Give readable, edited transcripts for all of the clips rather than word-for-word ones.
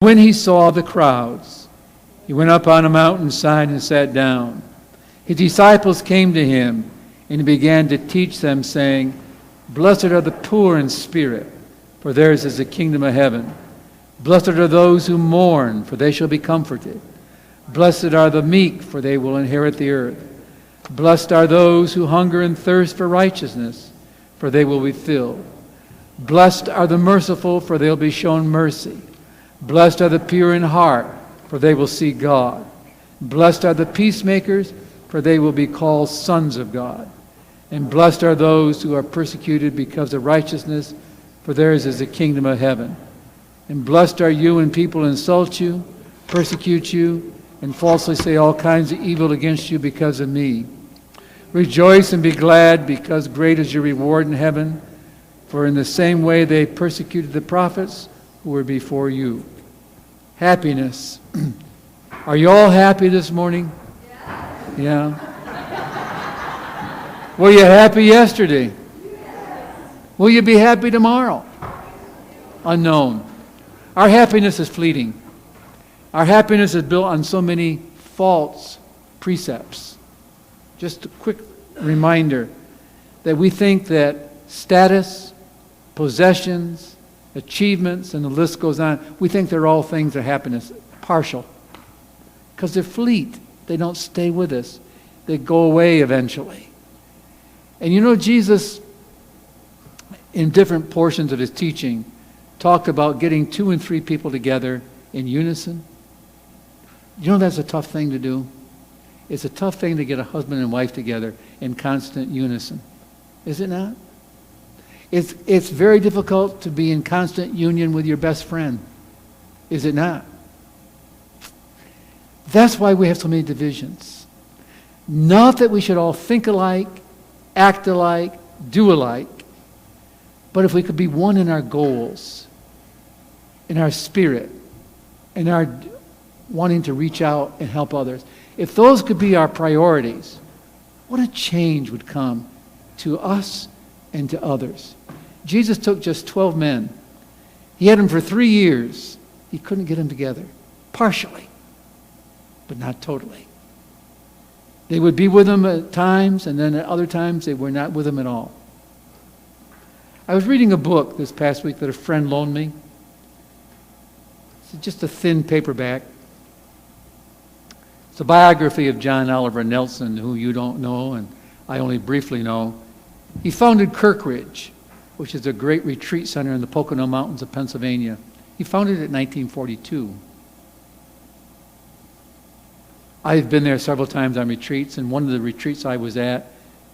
When he saw the crowds, he went up on a mountainside and sat down. His disciples came to him, and he began to teach them, saying, "Blessed are the poor in spirit, for theirs is the kingdom of heaven. Blessed are those who mourn, for they shall be comforted. Blessed are the meek, for they will inherit the earth. Blessed are those who hunger and thirst for righteousness, for they will be filled. Blessed are the merciful, for they will be shown mercy. Blessed are the pure in heart, for they will see God. Blessed are the peacemakers, for they will be called sons of God. And blessed are those who are persecuted because of righteousness, for theirs is the kingdom of heaven. And blessed are you when people insult you, persecute you, and falsely say all kinds of evil against you because of me. Rejoice and be glad, because great is your reward in heaven. For in the same way they persecuted the prophets who were before you." Happiness. Are you all happy this morning? Yeah. Were you happy yesterday? Will you be happy tomorrow? Unknown. Our happiness is fleeting. Our happiness is built on so many false precepts. Just a quick reminder that we think that status, possessions, achievements, and the list goes on, we think they're all things of happiness. Partial. Because they're fleet. They don't stay with us. They go away eventually. And you know, Jesus, in different portions of his teaching, talked about getting 2 and 3 people together in unison. You know that's a tough thing to do? It's a tough thing to get a husband and wife together in constant unison. Is it not? It's very difficult to be in constant union with your best friend. Is it not? That's why we have so many divisions. Not that we should all think alike, act alike, do alike, but if we could be one in our goals, in our spirit, in our wanting to reach out and help others. If those could be our priorities, what a change would come to us and to others. Jesus took just 12 men. He had them for 3 years. He couldn't get them together. Partially, but not totally. They would be with him at times, and then at other times they were not with him at all. I was reading a book this past week that a friend loaned me. It's just a thin paperback. It's a biography of John Oliver Nelson, who you don't know, and I only briefly know. He founded Kirkridge, which is a great retreat center in the Pocono Mountains of Pennsylvania. He founded it in 1942. I've been there several times on retreats, and one of the retreats I was at,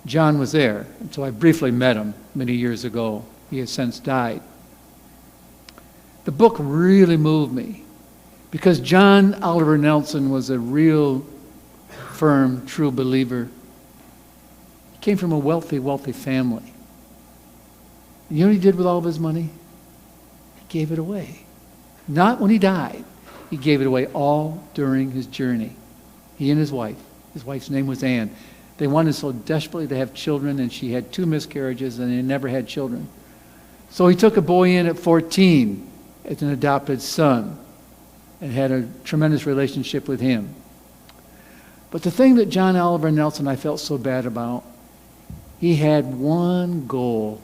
John was there. And so I briefly met him many years ago. He has since died. The book really moved me because John Oliver Nelson was a real firm, true believer. He came from a wealthy, wealthy family. And you know what he did with all of his money? He gave it away. Not when he died. He gave it away all during his journey. He and his wife. His wife's name was Ann. They wanted so desperately to have children, and she had 2 miscarriages, and they never had children. So he took a boy in at 14 as an adopted son and had a tremendous relationship with him. But the thing that John Oliver Nelson I felt so bad about, he had one goal,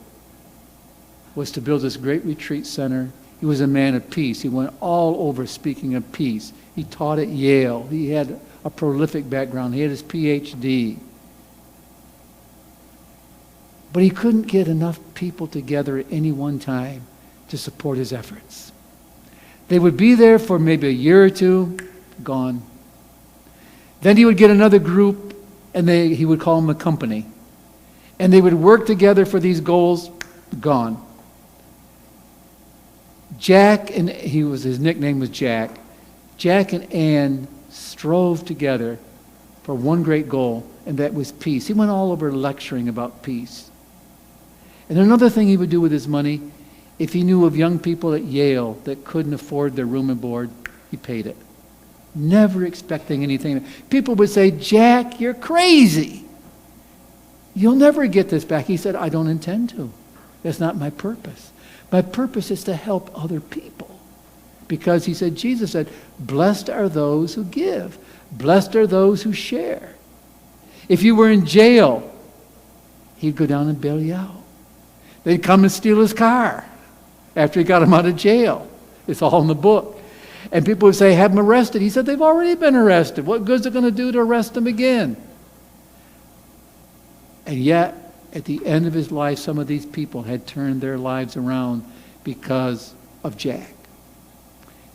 was to build this great retreat center. He was a man of peace. He went all over speaking of peace. He taught at Yale. He had a prolific background. He had his PhD. But he couldn't get enough people together at any one time to support his efforts. They would be there for maybe a year or 2, gone. Then he would get another group, and he would call them a company. And they would work together for these goals, gone. His nickname was Jack. Jack and Ann strove together for one great goal, and that was peace. He went all over lecturing about peace. And another thing he would do with his money, if he knew of young people at Yale that couldn't afford their room and board, he paid it. Never expecting anything. People would say, "Jack, you're crazy. You'll never get this back." He said, "I don't intend to. That's not my purpose. My purpose is to help other people." Because he said, Jesus said, blessed are those who give. Blessed are those who share. If you were in jail, he'd go down and bail you out. They'd come and steal his car after he got him out of jail. It's all in the book. And people would say, have him arrested. He said, they've already been arrested. What good is it going to do to arrest them again? And yet, at the end of his life, some of these people had turned their lives around because of Jack.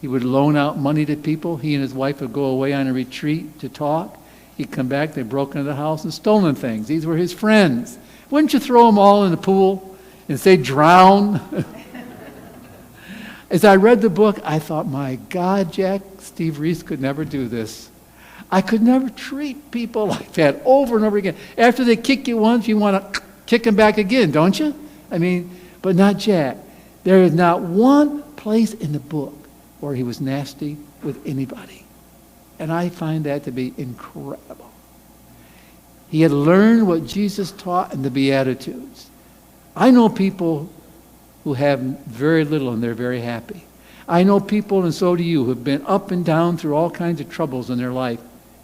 He would loan out money to people. He and his wife would go away on a retreat to talk. He'd come back, they'd broken into the house and stolen things. These were his friends. Wouldn't you throw them all in the pool and say, drown? As I read the book, I thought, my God, Jack, Steve Reese could never do this. I could never treat people like that over and over again. After they kick you once, you want to kick them back again, don't you? I mean, but not Jack. There is not one place in the book where he was nasty with anybody. And I find that to be incredible. He had learned what Jesus taught in the Beatitudes. I know people who have very little and they're very happy. I know people, and so do you, who have been up and down through all kinds of troubles in their life.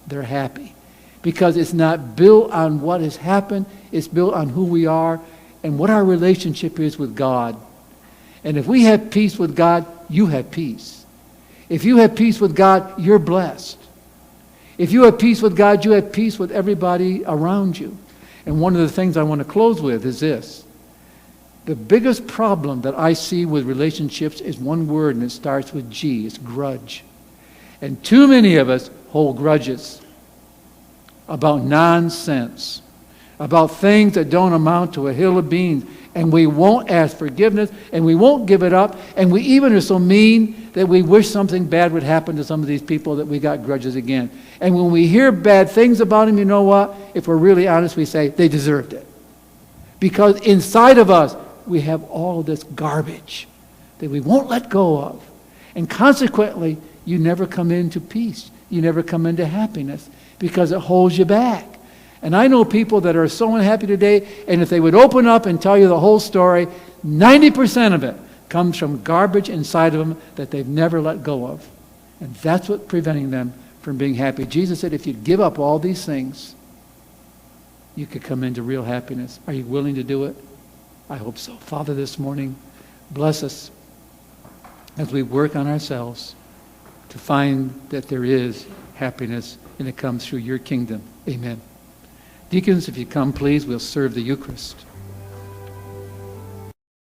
They're happy. Because it's not built on what has happened. It's built on who we are and what our relationship is with God. And if we have peace with God, you have peace. If you have peace with God, you're blessed. If you have peace with God, you have peace with everybody around you. And one of the things I want to close with is this. The biggest problem that I see with relationships is one word, and it starts with G. It's grudge. And too many of us hold grudges about nonsense, about things that don't amount to a hill of beans. And we won't ask forgiveness, and we won't give it up, and we even are so mean that we wish something bad would happen to some of these people that we got grudges again. And when we hear bad things about them, you know what? If we're really honest, we say, they deserved it. Because inside of us, we have all of this garbage that we won't let go of. And consequently, you never come into peace. You never come into happiness because it holds you back. And I know people that are so unhappy today, and if they would open up and tell you the whole story, 90% of it comes from garbage inside of them that they've never let go of. And that's what's preventing them from being happy. Jesus said, if you give up all these things, you could come into real happiness. Are you willing to do it? I hope so. Father, this morning, bless us as we work on ourselves to find that there is happiness and it comes through your kingdom. Amen. Deacons, if you come, please, we'll serve the Eucharist.